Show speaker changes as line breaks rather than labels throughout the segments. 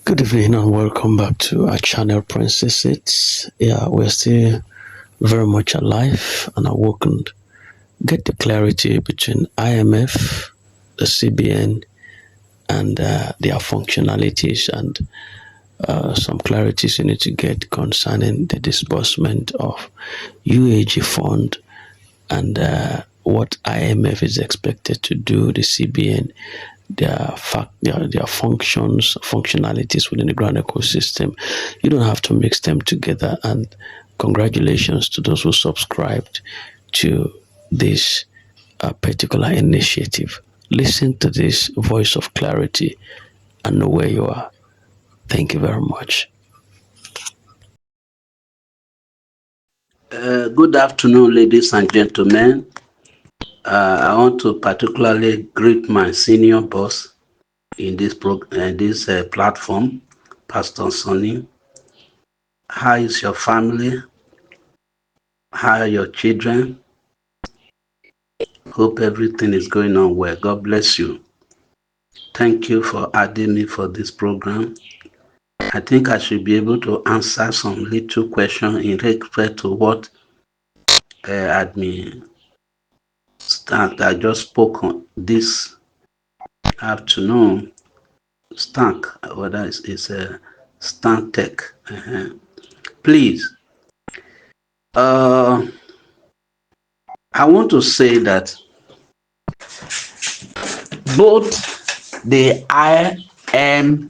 Good evening and welcome back to our channel, Princesses. Yeah, we're still very much alive and awoken. Get the clarity between IMF, the CBN, and their functionalities, and some clarities you need to get concerning the disbursement of UAG fund and what IMF is expected to do, the CBN, their functions, functionalities within the ground ecosystem. You don't have to mix them together. And congratulations to those who subscribed to this particular initiative. Listen to this voice of clarity and know where you are. Thank you very much.
Good afternoon, ladies and gentlemen. I want to particularly greet my senior boss in this platform, Pastor Sonny. How is your family? How are your children? Hope everything is going on well. God bless you. Thank you for adding me for this program. I think I should be able to answer some little questions in respect to what admin Stank I just spoke on this afternoon. Stank, whether it's a Stank Tech. Please, I want to say that both the IMF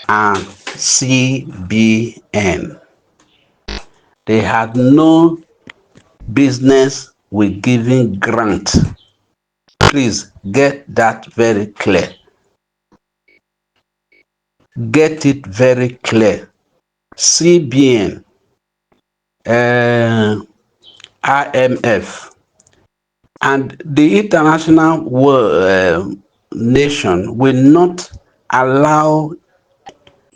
and CBN, they had no business with giving grant. Please get that very clear. Get it very clear. CBN, IMF, and the international nation will not allow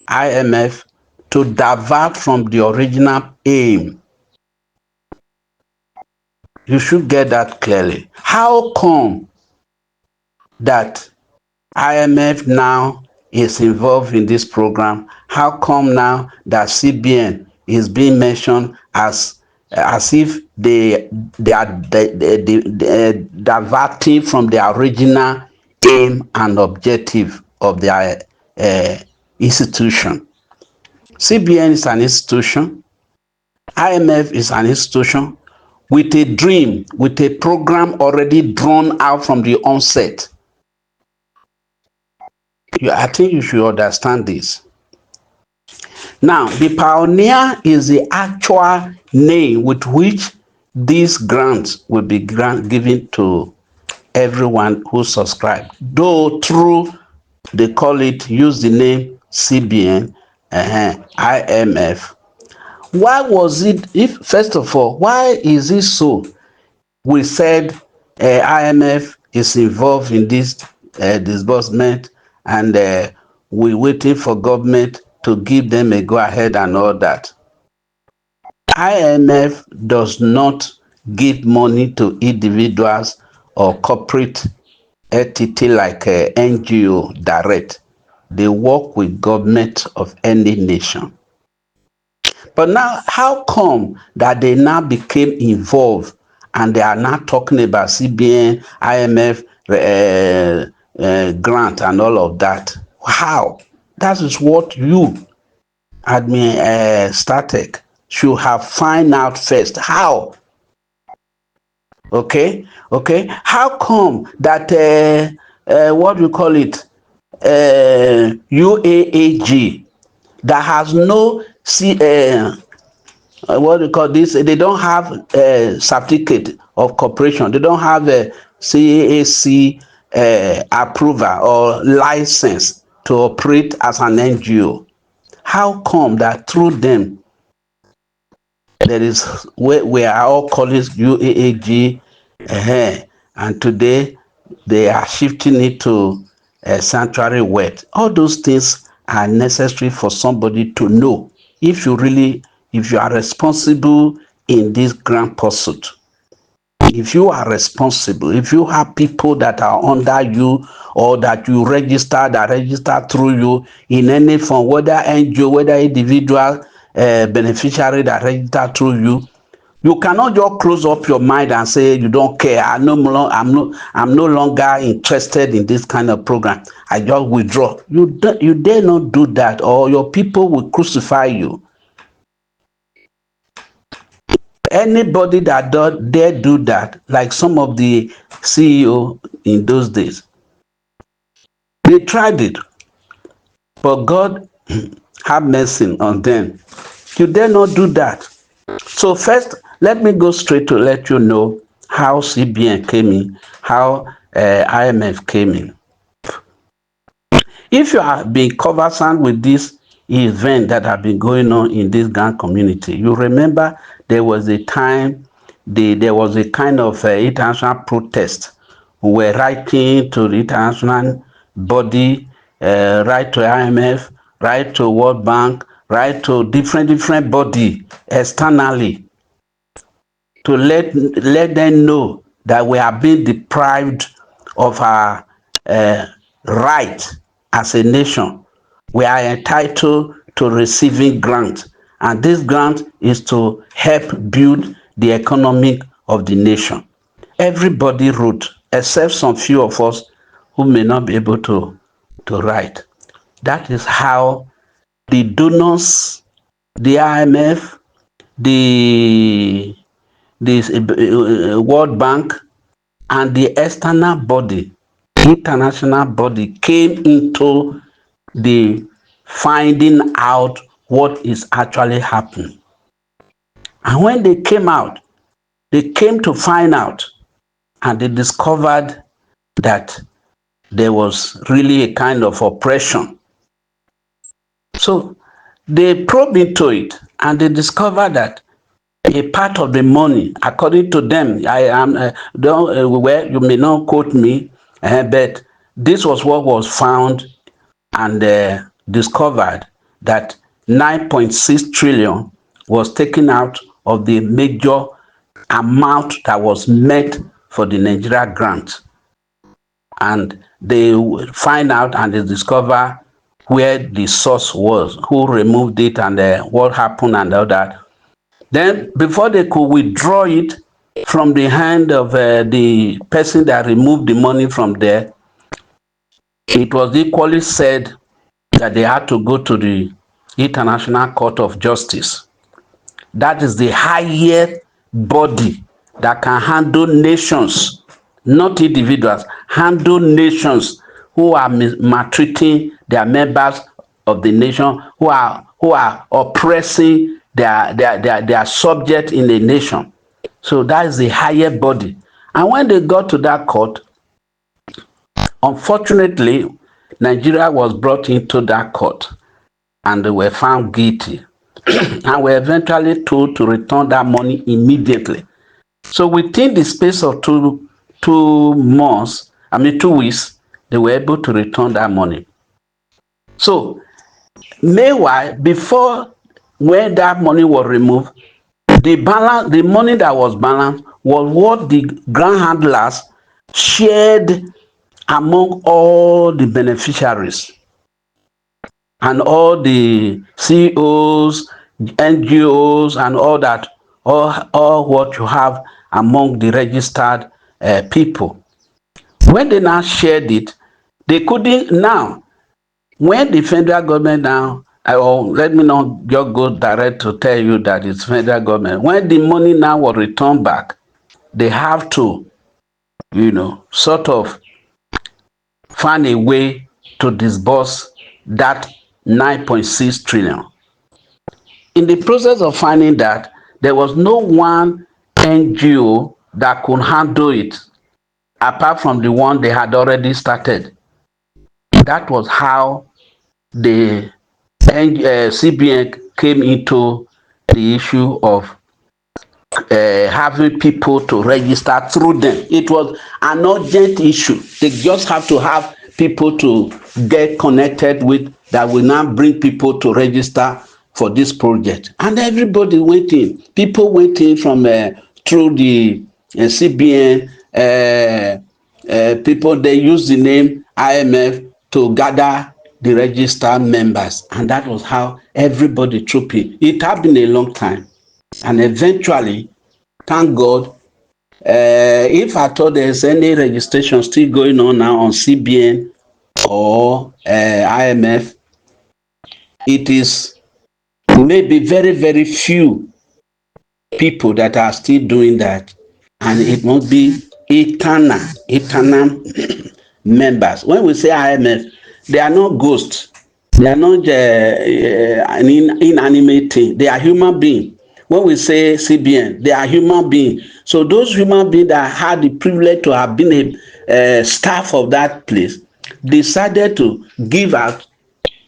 IMF to divert from the original aim. You should get that clearly. How come that IMF now is involved in this program? How come now that CBN is being mentioned as if they are diverting from the original aim and objective of their institution? CBN is an institution. IMF is an institution with a dream, with a program already drawn out from the onset. I think you should understand this. Now, the pioneer is the actual name with which these grants will be given to everyone who subscribed. Though through, they use the name CBN, IMF. Why was it, first of all, why is it so? We said IMF is involved in this disbursement, and we're waiting for government to give them a go-ahead and all that. IMF does not give money to individuals or corporate entity like NGO direct. They work with government of any nation. But now, how come that they now became involved and they are now talking about CBN, IMF, grant and all of that? How? That is what you, admin Statec, should have find out first. How? Okay? How come that, what do you call it, UAAG, that has no what do you call this? They don't have a certificate of corporation. They don't have a CAC approval or license to operate as an NGO. How come that through them there is we are all calling UAAG, and today they are shifting it to sanctuary word? All those things are necessary for somebody to know if you are responsible in this grand pursuit. if you are responsible, if you have people that are under you or that you register, that register through you in any form, whether NGO, whether individual beneficiary that register through you, you cannot just close up your mind and say you don't care. I'm no longer interested in this kind of program. I just withdraw. You dare not do that, or your people will crucify you. Anybody that dare do that, like some of the CEO in those days, they tried it, but God have mercy on them. You dare not do that. So first, let me go straight to let you know how CBN came in, how IMF came in. If you have been conversant with this event that have been going on in this Ghana community, you remember there was a time, there was a kind of international protest. We were writing to the international body, write to IMF, write to World Bank, write to different body externally to let them know that we are being deprived of our right as a nation. We are entitled to receiving grant, and this grant is to help build the economy of the nation. Everybody wrote, except some few of us who may not be able to write. That is how the donors, the IMF, the World Bank, and the external body, international body, came into the finding out what is actually happening. And when they came out, they came to find out, and they discovered that there was really a kind of oppression. So they probed into it, and they discovered that a part of the money, according to them, I am well, you may not quote me, but this was what was found and discovered, that 9.6 trillion was taken out of the major amount that was met for the Nigeria grant. And they find out and they discover where the source was, who removed it, and what happened and all that. Then before they could withdraw it from the hand of the person that removed the money from there, it was equally said that they had to go to the International Court of Justice. That is the highest body that can handle nations, not individuals, handle nations who are maltreating their members of the nation, who are oppressing their subject in the nation. So that is the higher body. And when they got to that court, unfortunately, Nigeria was brought into that court and they were found guilty and were eventually told to return that money immediately. So within the space of 2 weeks, they were able to return that money. So meanwhile, before, when that money was removed, the money that was balanced was what the grant handlers shared among all the beneficiaries and all the CEOs, NGOs, and all that, all what you have among the registered people. When they now shared it, they couldn't now. When the federal government now, let me not just go direct to tell you that it's federal government. When the money now was returned back, they have to, sort of find a way to disburse that 9.6 trillion. In the process of finding that, there was no one NGO that could handle it, apart from the one they had already started. That was how the CBN came into the issue of having people to register through them. It was an urgent issue. They just have to have people to get connected with that will now bring people to register for this project. And everybody went in. People went in from through the CBN people, they use the name IMF to gather the registered members, and that was how everybody trooped in. It had been a long time, and eventually, thank God, if at all there's any registration still going on now on CBN or IMF, it is maybe very, very few people that are still doing that, and it must be eternal members. When we say IMF, they are not ghosts, they are not an inanimate thing, they are human beings. When we say CBN, they are human beings. So those human beings that had the privilege to have been a staff of that place decided to give out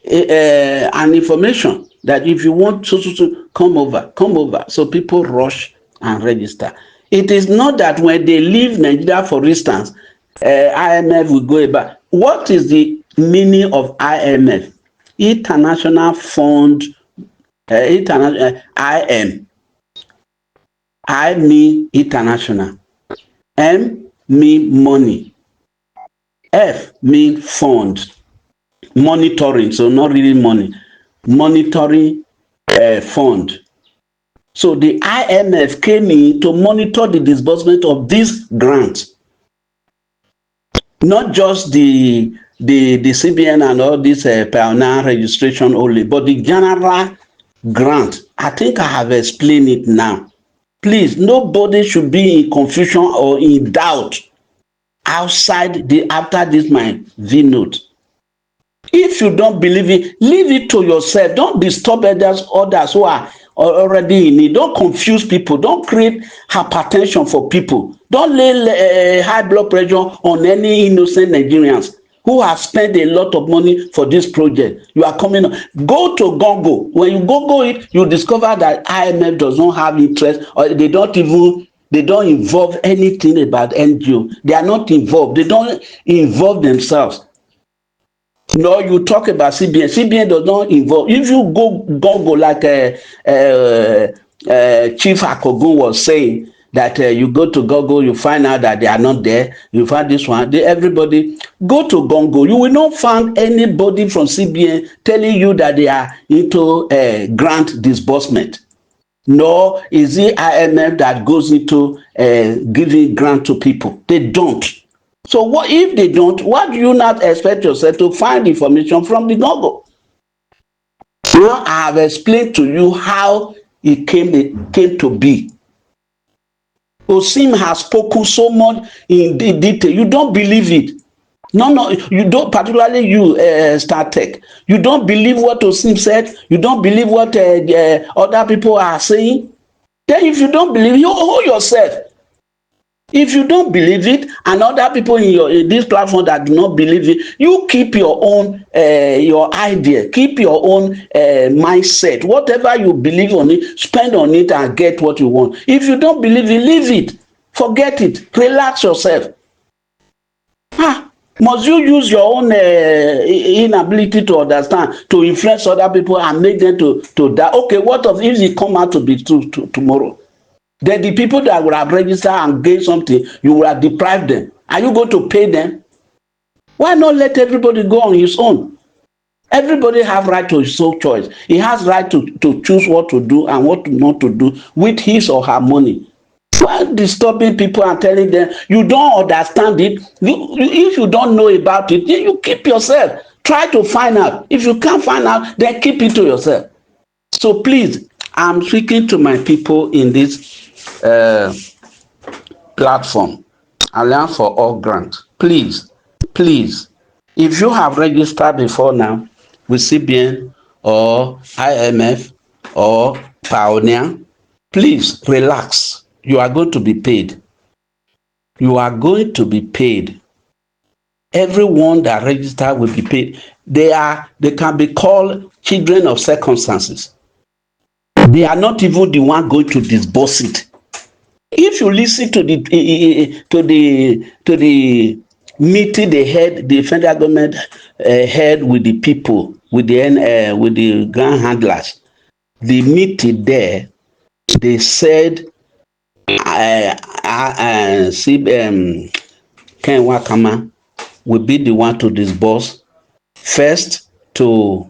an information that if you want to come over. So people rush and register. It is not that when they leave Nigeria, for instance, IMF will go about. What is the meaning of IMF? International Fund, international IM. I mean international. M mean money. F mean fund. Monitoring, so not really money, monitoring fund. So the IMF came in to monitor the disbursement of this grant, not just the CBN and all this pioneer registration only, but the general grant. I think I have explained it now. Please, nobody should be in confusion or in doubt outside after this my V note. If you don't believe it, leave it to yourself. Don't disturb others who are already in it. Don't confuse people. Don't create hypertension for people. Don't lay high blood pressure on any innocent Nigerians who have spent a lot of money for this project. You are coming on. Go to Google. When you Google it, you discover that IMF does not have interest, or they don't involve anything about NGO. They are not involved. They don't involve themselves. No, you talk about CBN. CBN does not involve. If you go like Chief Akogun was saying, that you go to Google, you find out that they are not there. You find this one. Everybody go to Google. You will not find anybody from CBN telling you that they are into grant disbursement. Nor is it IMF that goes into giving grant to people. They don't. So what if they don't? What do you not expect yourself to find information from the Google? Now I have explained to you how it came to be. Osim has spoken so much in detail. You don't believe it. No, you don't. Particularly you, StarTech. You don't believe what Osim said. You don't believe what other people are saying. Then, if you don't believe, you hold yourself. If you don't believe it, and other people in this platform that do not believe it, you keep your own your idea, keep your own mindset. Whatever you believe on it, spend on it and get what you want. If you don't believe it, leave it, forget it, relax yourself. Must you use your own inability to understand to influence other people and make them to die? Okay, what if it come out to be true tomorrow? Then the people that would have registered and gained something, you would have deprived them. Are you going to pay them? Why not let everybody go on his own? Everybody have right to his own choice. He has right to choose what to do and what not to do with his or her money. Why disturbing people and telling them you don't understand it? If you don't know about it, then you keep yourself. Try to find out. If you can't find out, then keep it to yourself. So please, I'm speaking to my people in this platform, Alliance for All Grant. Please, if you have registered before now with CBN or IMF or Pioneer, please relax. You are going to be paid. You are going to be paid. Everyone that registered will be paid. They can be called children of circumstances. They are not even the one going to disburse it. If you listen to the meeting they had, the federal government had with the people, with the grand handlers, the meeting there, they said, I Ken Wakama will be the one to disburse first to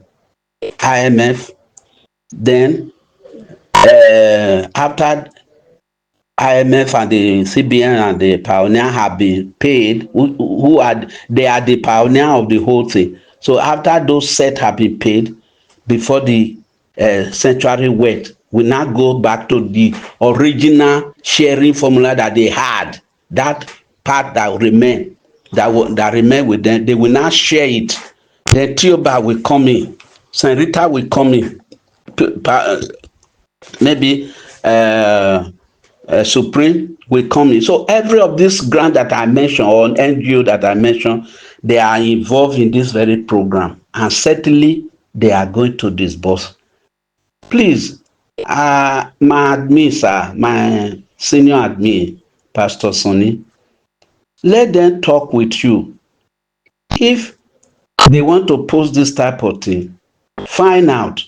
IMF, then after IMF and the CBN and the pioneer have been paid, they are the pioneer of the whole thing. So after those sets have been paid before the sanctuary went, we now go back to the original sharing formula that they had. That part that remain, that remain with them, they will now share it. Then Tioba will come in, Saint Rita will come in, maybe Supreme will come in. So every of these grant that I mentioned or NGO that I mentioned, they are involved in this very program, and certainly they are going to disburse. Please, my admin, sir, my senior admin, Pastor Sonny, let them talk with you. If they want to post this type of thing, find out.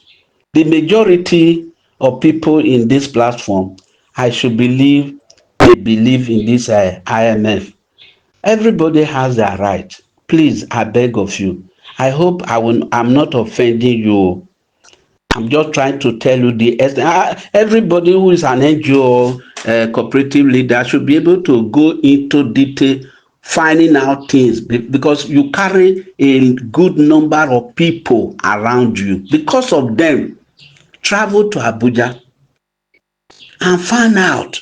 The majority of people in this platform, I should believe, they believe in this IMF. Everybody has their right. Please, I beg of you. I hope I'm not offending you. I'm just trying to tell you everybody who is an NGO cooperative leader should be able to go into detail finding out things, because you carry a good number of people around you. Because of them, travel to Abuja and find out.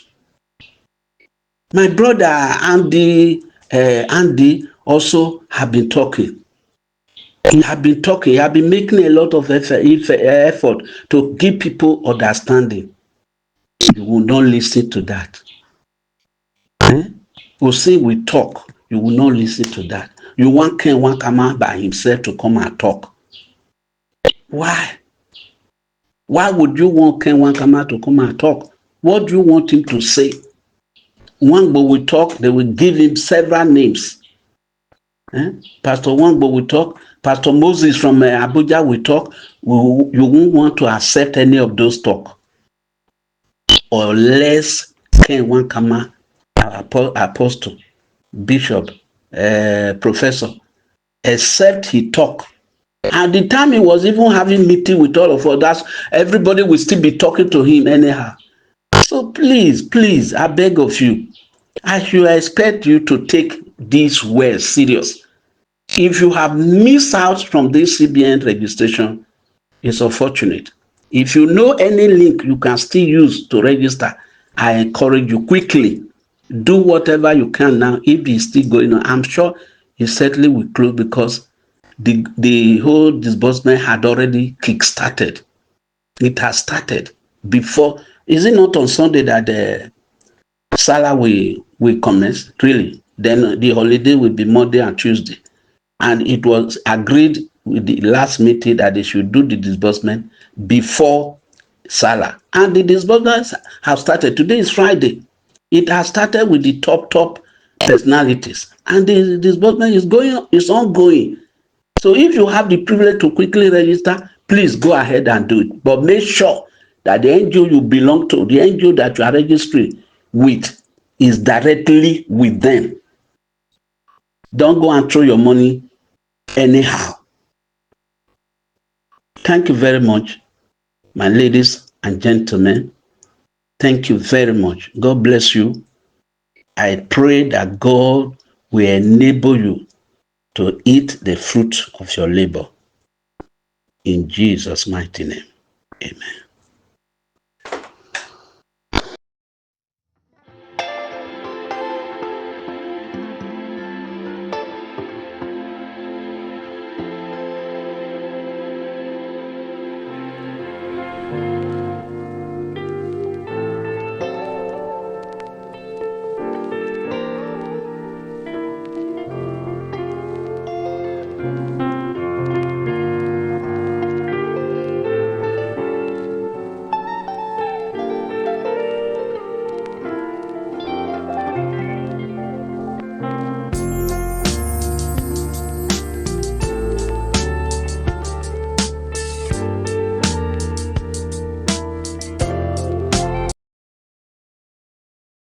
My brother Andy also have been talking. He have been making a lot of effort to give people understanding. You will not listen to that. We'll say we talk, you will not listen to that. You want Ken Wakama by himself to come and talk. Why? Why would you want Ken Wakama to come and talk? What do you want him to say? Wangbo will talk, they will give him several names. Pastor Wangbo will talk, Pastor Moses from Abuja will talk. You won't want to accept any of those talk. Unless Ken Wakama, apostle, bishop, professor, except he talk. And the time he was even having meeting with all of us, everybody will still be talking to him anyhow. So please, I beg of you, I should expect you to take this well serious. If you have missed out from this CBN registration, it's unfortunate. If you know any link you can still use to register, I encourage you quickly. Do whatever you can now. If it's still going on, I'm sure it certainly will close, because the whole disbursement had already kick-started. It has started before. Is it not on Sunday that the Salah will commence? Really? Then the holiday will be Monday and Tuesday. And it was agreed with the last meeting that they should do the disbursement before Salah. And the disbursements have started. Today is Friday. It has started with the top personalities. And the disbursement is ongoing. So if you have the privilege to quickly register, please go ahead and do it. But make sure that the NGO you belong to, the NGO that you are registering with, is directly with them. Don't go and throw your money anyhow. Thank you very much, my ladies and gentlemen. Thank you very much. God bless you. I pray that God will enable you to eat the fruit of your labor. In Jesus' mighty name, amen.